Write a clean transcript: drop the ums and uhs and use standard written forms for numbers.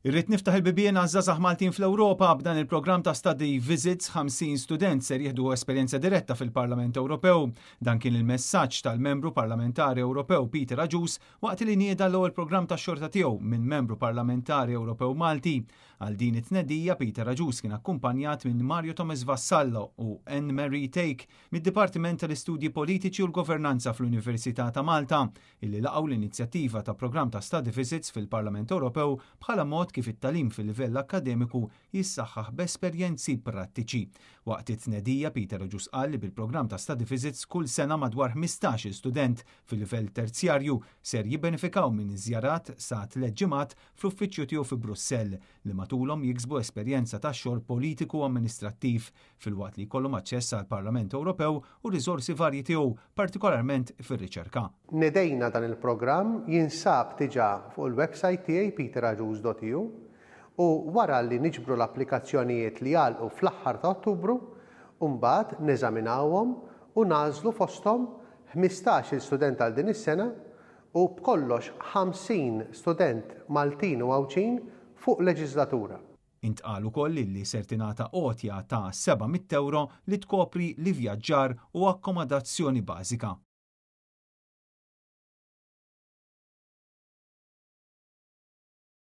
Irrid niftaħ il-bibien għaż-żgħażagħ Maltin fl-Ewropa b'dan il-programm ta' study visits 50 student ser jieħdu esperjenza diretta fil-Parlament Ewropew. Dan kien il-messaġġ tal-membru parlamentari Ewropew Peter Aġus waqt li nieda l-ewwel programm tax-xorta tiegħu minn membru parlamentari Ewropew Malti. Għal din it-tnedija Peter Aġus kien akkumpanjat minn Mario Thomas Vassallo u Anne Marie Take mid-Dipartiment tal-Istudji Politiċi u l-Governanza fl-Università ta' Malta, illi laqgħu l-inizjattiva ta' programm ta' study visits fil-Parlament Ewropew bħala mod kif it-tagħlim fil-livell akademiku jissaħħaħ b'esperjenzi prattiċi. Waqt it-tnedija Peter Aġus qal li bil-programm ta' study visits kull sena madwar 15 student fil-livell terzjarju ser jibbenefikaw minn iżjarat sa 3 ġimgħat fl-uffiċċju tiegħu fi Brussell li matulhom jiksbu esperjenza ta' xogħol politiku u amministrattiv filwaqt li jkollhom aċċess għall Parlament Ewropew u riżorsi varji tiegħu, partikolarment fir-riċerka. Nedejna dan il-programm jinsab diġà fuq il-website tiegħi peteraġus.eu u wara li niġbru l-applikazzjonijiet li għalqu fl-aħħar ta' Ottubru, mbagħad neżaminawhom u nagħżlu fosthom 15 student għal din is-sena u b'kollox 50 student Maltin u Awċin fuq leġislatura. Intqal ukoll li ser tingħata għotja ta' €700 li tkopri l-ivvjaġġar u akkomodazzjoni bażika.